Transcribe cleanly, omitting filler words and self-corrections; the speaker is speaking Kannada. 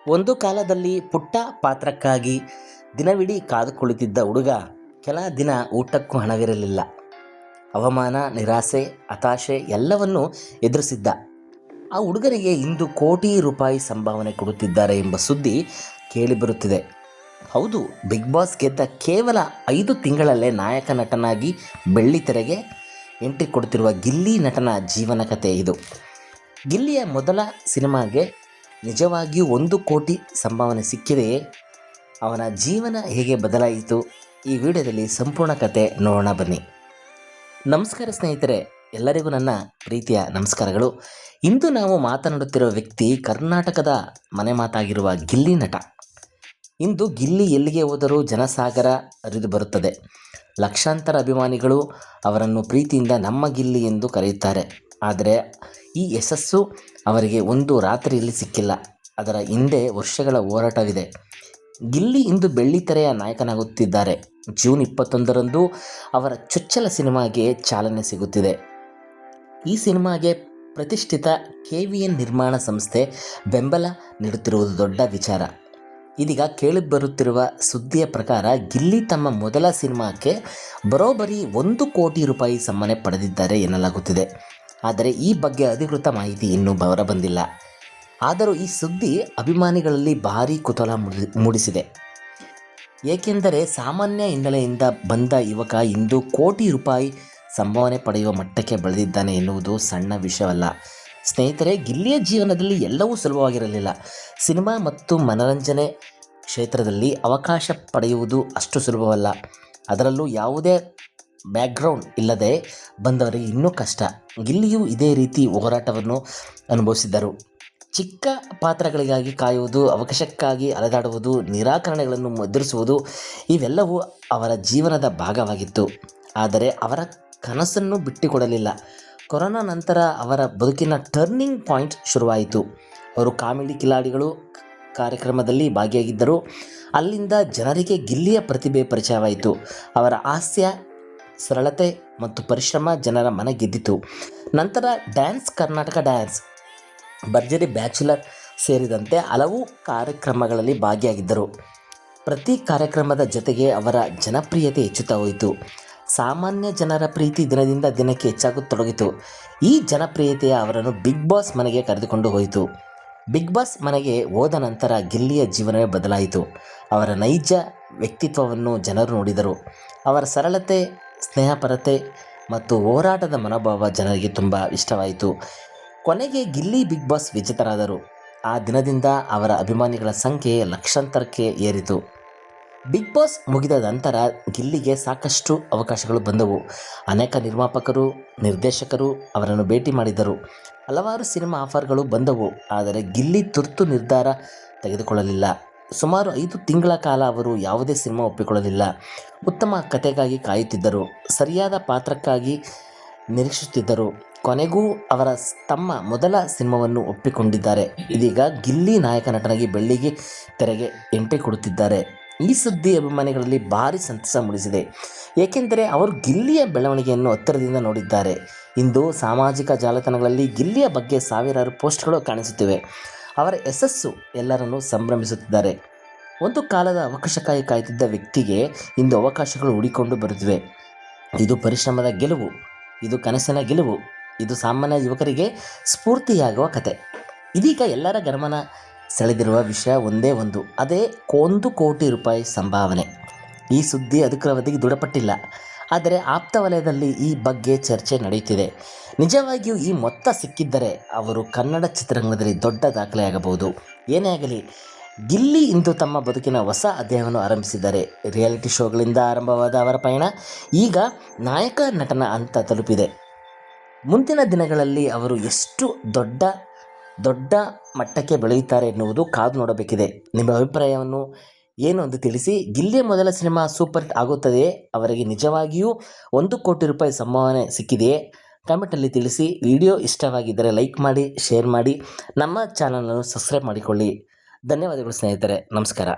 ಒಂದು ಕಾಲದಲ್ಲಿ ಪುಟ್ಟ ಪಾತ್ರಕ್ಕಾಗಿ ದಿನವಿಡೀ ಕಾದು ಕುಳಿತಿದ್ದ ಹುಡುಗ ಕೆಲ ದಿನ ಊಟಕ್ಕೂ ಹಣವಿರಲಿಲ್ಲ. ಅವಮಾನ, ನಿರಾಸೆ, ಹತಾಶೆ ಎಲ್ಲವನ್ನೂ ಎದುರಿಸಿದ್ದ. ಆ ಹುಡುಗನಿಗೆ ಇಂದು ಕೋಟಿ ರೂಪಾಯಿ ಸಂಭಾವನೆ ಕೊಡುತ್ತಿದ್ದಾರೆ ಎಂಬ ಸುದ್ದಿ ಕೇಳಿಬರುತ್ತಿದೆ. ಹೌದು, ಬಿಗ್ ಬಾಸ್ ಗೆದ್ದ ಕೇವಲ 5 ತಿಂಗಳಲ್ಲೇ ನಾಯಕ ನಟನಾಗಿ ಬೆಳ್ಳಿತೆರೆಗೆ ಎಂಟ್ರಿ ಕೊಡುತ್ತಿರುವ ಗಿಲ್ಲಿ ನಟನ ಜೀವನ ಕಥೆ ಇದು. ಗಿಲ್ಲಿಯ ಮೊದಲ ಸಿನಿಮಾಗೆ ನಿಜವಾಗಿಯೂ 1 ಕೋಟಿ ಸಂಭಾವನೆ ಸಿಕ್ಕಿದೆಯೇ? ಅವನ ಜೀವನ ಹೇಗೆ ಬದಲಾಯಿತು? ಈ ವಿಡಿಯೋದಲ್ಲಿ ಸಂಪೂರ್ಣ ಕತೆ ನೋಡೋಣ ಬನ್ನಿ. ನಮಸ್ಕಾರ ಸ್ನೇಹಿತರೆ, ಎಲ್ಲರಿಗೂ ನನ್ನ ಪ್ರೀತಿಯ ನಮಸ್ಕಾರಗಳು. ಇಂದು ನಾವು ಮಾತನಾಡುತ್ತಿರುವ ವ್ಯಕ್ತಿ ಕರ್ನಾಟಕದ ಮನೆ ಮಾತಾಗಿರುವ ಗಿಲ್ಲಿ ನಟ. ಇಂದು ಗಿಲ್ಲಿ ಎಲ್ಲಿಗೆ ಹೋದರೂ ಜನಸಾಗರ ಹರಿದು ಬರುತ್ತದೆ. ಲಕ್ಷಾಂತರ ಅಭಿಮಾನಿಗಳು ಅವರನ್ನು ಪ್ರೀತಿಯಿಂದ ನಮ್ಮ ಗಿಲ್ಲಿ ಎಂದು ಕರೆಯುತ್ತಾರೆ. ಆದರೆ ಈ ಯಶಸ್ಸು ಅವರಿಗೆ ಒಂದು ರಾತ್ರಿಯಲ್ಲಿ ಸಿಕ್ಕಿಲ್ಲ. ಅದರ ಹಿಂದೆ ವರ್ಷಗಳ ಹೋರಾಟವಿದೆ. ಗಿಲ್ಲಿ ಇಂದು ಬೆಳ್ಳಿತೆರೆಯ ನಾಯಕನಾಗುತ್ತಿದ್ದಾರೆ. ಜೂನ್ 21ರಂದು ಅವರ ಚೊಚ್ಚಲ ಸಿನಿಮಾಗೆ ಚಾಲನೆ ಸಿಗುತ್ತಿದೆ. ಈ ಸಿನಿಮಾಗೆ ಪ್ರತಿಷ್ಠಿತ KVN ನಿರ್ಮಾಣ ಸಂಸ್ಥೆ ಬೆಂಬಲ ನೀಡುತ್ತಿರುವುದು ದೊಡ್ಡ ವಿಚಾರ. ಇದೀಗ ಕೇಳಿಬರುತ್ತಿರುವ ಸುದ್ದಿಯ ಪ್ರಕಾರ ಗಿಲ್ಲಿ ತಮ್ಮ ಮೊದಲ ಸಿನಿಮಾಕ್ಕೆ ಬರೋಬ್ಬರಿ 1 ಕೋಟಿ ರೂಪಾಯಿ ಸಂಭಾವನೆ ಪಡೆದಿದ್ದಾರೆ ಎನ್ನಲಾಗುತ್ತಿದೆ. ಆದರೆ ಈ ಬಗ್ಗೆ ಅಧಿಕೃತ ಮಾಹಿತಿ ಇನ್ನೂ ಹೊರಬಂದಿಲ್ಲ. ಆದರೂ ಈ ಸುದ್ದಿ ಅಭಿಮಾನಿಗಳಲ್ಲಿ ಭಾರೀ ಕುತೂಹಲ ಮೂಡಿಸಿದೆ. ಏಕೆಂದರೆ ಸಾಮಾನ್ಯ ಹಿನ್ನೆಲೆಯಿಂದ ಬಂದ ಯುವಕ ಇಂದು ಕೋಟಿ ರೂಪಾಯಿ ಸಂಭಾವನೆ ಪಡೆಯುವ ಮಟ್ಟಕ್ಕೆ ಬೆಳೆದಿದ್ದಾನೆ ಎನ್ನುವುದು ಸಣ್ಣ ವಿಷಯವಲ್ಲ. ಸ್ನೇಹಿತರೆ, ಗಿಲ್ಲಿಯ ಜೀವನದಲ್ಲಿ ಎಲ್ಲವೂ ಸುಲಭವಾಗಿರಲಿಲ್ಲ. ಸಿನಿಮಾ ಮತ್ತು ಮನರಂಜನೆ ಕ್ಷೇತ್ರದಲ್ಲಿ ಅವಕಾಶ ಪಡೆಯುವುದು ಅಷ್ಟು ಸುಲಭವಲ್ಲ. ಅದರಲ್ಲೂ ಯಾವುದೇ ಬ್ಯಾಕ್ಗ್ರೌಂಡ್ ಇಲ್ಲದೆ ಬಂದವರಿಗೆ ಇನ್ನೂ ಕಷ್ಟ. ಗಿಲ್ಲಿಯು ಇದೇ ರೀತಿ ಹೋರಾಟವನ್ನು ಅನುಭವಿಸಿದ್ದರು. ಚಿಕ್ಕ ಪಾತ್ರಗಳಿಗಾಗಿ ಕಾಯುವುದು, ಅವಕಾಶಕ್ಕಾಗಿ ಅಲೆದಾಡುವುದು, ನಿರಾಕರಣೆಗಳನ್ನು ಎದುರಿಸುವುದು ಇವೆಲ್ಲವೂ ಅವರ ಜೀವನದ ಭಾಗವಾಗಿತ್ತು. ಆದರೆ ಅವರ ಕನಸನ್ನು ಬಿಟ್ಟುಕೊಡಲಿಲ್ಲ. ಕೊರೋನಾ ನಂತರ ಅವರ ಬದುಕಿನ ಟರ್ನಿಂಗ್ ಪಾಯಿಂಟ್ ಶುರುವಾಯಿತು. ಅವರು ಕಾಮಿಡಿ ಕಿಲಾಡಿಗಳು ಕಾರ್ಯಕ್ರಮದಲ್ಲಿ ಭಾಗಿಯಾಗಿದ್ದರು. ಅಲ್ಲಿಂದ ಜನರಿಗೆ ಗಿಲ್ಲಿಯ ಪ್ರತಿಭೆ ಪರಿಚಯವಾಯಿತು. ಅವರ ಹಾಸ್ಯ, ಸರಳತೆ ಮತ್ತು ಪರಿಶ್ರಮ ಜನರ ಮನ ಗೆದ್ದಿತು. ನಂತರ ಕರ್ನಾಟಕ ಡ್ಯಾನ್ಸ್, ಭರ್ಜರಿ ಬ್ಯಾಚುಲರ್ ಸೇರಿದಂತೆ ಹಲವು ಕಾರ್ಯಕ್ರಮಗಳಲ್ಲಿ ಭಾಗಿಯಾಗಿದ್ದರು. ಪ್ರತಿ ಕಾರ್ಯಕ್ರಮದ ಜೊತೆಗೆ ಅವರ ಜನಪ್ರಿಯತೆ ಹೆಚ್ಚುತ್ತಾ ಹೋಯಿತು. ಸಾಮಾನ್ಯ ಜನರ ಪ್ರೀತಿ ದಿನದಿಂದ ದಿನಕ್ಕೆ ಹೆಚ್ಚಾಗತೊಡಗಿತು. ಈ ಜನಪ್ರಿಯತೆಯ ಅವರನ್ನು ಬಿಗ್ ಬಾಸ್ ಮನೆಗೆ ಕರೆದುಕೊಂಡು ಹೋಯಿತು. ಬಿಗ್ ಬಾಸ್ ಮನೆಗೆ ಹೋದ ನಂತರ ಗಿಲ್ಲಿಯ ಜೀವನವೇ ಬದಲಾಯಿತು. ಅವರ ನೈಜ ವ್ಯಕ್ತಿತ್ವವನ್ನು ಜನರು ನೋಡಿದರು. ಅವರ ಸರಳತೆ, ಸ್ನೇಹಪರತೆ ಮತ್ತು ಹೋರಾಟದ ಮನೋಭಾವ ಜನರಿಗೆ ತುಂಬ ಇಷ್ಟವಾಯಿತು. ಕೊನೆಗೆ ಗಿಲ್ಲಿ ಬಿಗ್ ಬಾಸ್ ವಿಜೇತರಾದರು. ಆ ದಿನದಿಂದ ಅವರ ಅಭಿಮಾನಿಗಳ ಸಂಖ್ಯೆ ಲಕ್ಷಾಂತರಕ್ಕೆ ಏರಿತು. ಬಿಗ್ ಬಾಸ್ ಮುಗಿದ ನಂತರ ಗಿಲ್ಲಿಗೆ ಸಾಕಷ್ಟು ಅವಕಾಶಗಳು ಬಂದವು. ಅನೇಕ ನಿರ್ಮಾಪಕರು, ನಿರ್ದೇಶಕರು ಅವರನ್ನು ಭೇಟಿ ಮಾಡಿದರು. ಹಲವಾರು ಸಿನಿಮಾ ಆಫರ್ಗಳು ಬಂದವು. ಆದರೆ ಗಿಲ್ಲಿ ತುರ್ತು ನಿರ್ಧಾರ ತೆಗೆದುಕೊಳ್ಳಲಿಲ್ಲ. ಸುಮಾರು 5 ತಿಂಗಳ ಕಾಲ ಅವರು ಯಾವುದೇ ಸಿನಿಮಾ ಒಪ್ಪಿಕೊಳ್ಳಲಿಲ್ಲ. ಉತ್ತಮ ಕಥೆಗಾಗಿ ಕಾಯುತ್ತಿದ್ದರು. ಸರಿಯಾದ ಪಾತ್ರಕ್ಕಾಗಿ ನಿರೀಕ್ಷಿಸುತ್ತಿದ್ದರು. ಕೊನೆಗೂ ತಮ್ಮ ಮೊದಲ ಸಿನಿಮಾವನ್ನು ಒಪ್ಪಿಕೊಂಡಿದ್ದಾರೆ. ಇದೀಗ ಗಿಲ್ಲಿ ನಾಯಕ ನಟನಾಗಿ ಬೆಳ್ಳಿಗೆ ತೆರೆಗೆ ಎಂಟ್ರಿ ಕೊಡುತ್ತಿದ್ದಾರೆ. ಈ ಸುದ್ದಿ ಅಭಿಮಾನಿಗಳಲ್ಲಿ ಭಾರಿ ಸಂತಸ ಮೂಡಿಸಿದೆ. ಏಕೆಂದರೆ ಅವರು ಗಿಲ್ಲಿಯ ಬೆಳವಣಿಗೆಯನ್ನು ಹತ್ತಿರದಿಂದ ನೋಡಿದ್ದಾರೆ. ಇಂದು ಸಾಮಾಜಿಕ ಜಾಲತಾಣಗಳಲ್ಲಿ ಗಿಲ್ಲಿಯ ಬಗ್ಗೆ ಸಾವಿರಾರು ಪೋಸ್ಟ್ಗಳು ಕಾಣಿಸುತ್ತಿವೆ. ಅವರ ಯಶಸ್ಸು ಎಲ್ಲರನ್ನೂ ಸಂಭ್ರಮಿಸುತ್ತಿದ್ದಾರೆ. ಒಂದು ಕಾಲದ ಅವಕಾಶಕ್ಕಾಗಿ ಕಾಯುತ್ತಿದ್ದ ವ್ಯಕ್ತಿಗೆ ಇಂದು ಅವಕಾಶಗಳು ಹುಡಿಕೊಂಡು ಬರುತ್ತಿವೆ. ಇದು ಪರಿಶ್ರಮದ ಗೆಲುವು, ಇದು ಕನಸಿನ ಗೆಲುವು, ಇದು ಸಾಮಾನ್ಯ ಯುವಕರಿಗೆ ಸ್ಫೂರ್ತಿಯಾಗುವ ಕತೆ. ಇದೀಗ ಎಲ್ಲರ ಗಮನ ಸೆಳೆದಿರುವ ವಿಷಯ ಒಂದೇ ಒಂದು, ಅದೇ 1 ಕೋಟಿ ರೂಪಾಯಿ ಸಂಭಾವನೆ. ಈ ಸುದ್ದಿ ಅಧಿಕೃತವಾಗಿ ದೃಢಪಟ್ಟಿಲ್ಲ. ಆದರೆ ಆಪ್ತ ವಲಯದಲ್ಲಿ ಈ ಬಗ್ಗೆ ಚರ್ಚೆ ನಡೆಯುತ್ತಿದೆ. ನಿಜವಾಗಿಯೂ ಈ ಮೊತ್ತ ಸಿಕ್ಕಿದ್ದರೆ ಅವರು ಕನ್ನಡ ಚಿತ್ರರಂಗದಲ್ಲಿ ದೊಡ್ಡ ದಾಖಲೆಯಾಗಬಹುದು. ಏನೇ ಆಗಲಿ, ಗಿಲ್ಲಿ ಇಂದು ತಮ್ಮ ಬದುಕಿನ ಹೊಸ ಅಧ್ಯಾಯವನ್ನು ಆರಂಭಿಸಿದ್ದಾರೆ. ರಿಯಾಲಿಟಿ ಶೋಗಳಿಂದ ಆರಂಭವಾದ ಅವರ ಪಯಣ ಈಗ ನಾಯಕ ನಟನ ಹಂತ ತಲುಪಿದೆ. ಮುಂದಿನ ದಿನಗಳಲ್ಲಿ ಅವರು ಎಷ್ಟು ದೊಡ್ಡ ಮಟ್ಟಕ್ಕೆ ಬೆಳೆಯುತ್ತಾರೆ ಎನ್ನುವುದು ಕಾದು ನೋಡಬೇಕಿದೆ. ನಿಮ್ಮ ಅಭಿಪ್ರಾಯವನ್ನು ಏನು ಎಂದು ತಿಳಿಸಿ. ಗಿಲ್ಲಿಯ ಮೊದಲ ಸಿನಿಮಾ ಸೂಪರ್ ಹಿಟ್ ಆಗುತ್ತದೆಯೇ? ಅವರಿಗೆ ನಿಜವಾಗಿಯೂ 1 ಕೋಟಿ ರೂಪಾಯಿ ಸಂಭಾವನೆ ಸಿಕ್ಕಿದೆಯೇ? ಕಮೆಂಟಲ್ಲಿ ತಿಳಿಸಿ. ವಿಡಿಯೋ ಇಷ್ಟವಾಗಿದ್ದರೆ ಲೈಕ್ ಮಾಡಿ, ಶೇರ್ ಮಾಡಿ, ನಮ್ಮ ಚಾನಲನ್ನು ಸಬ್ಸ್ಕ್ರೈಬ್ ಮಾಡಿಕೊಳ್ಳಿ. ಧನ್ಯವಾದಗಳು ಸ್ನೇಹಿತರೆ, ನಮಸ್ಕಾರ.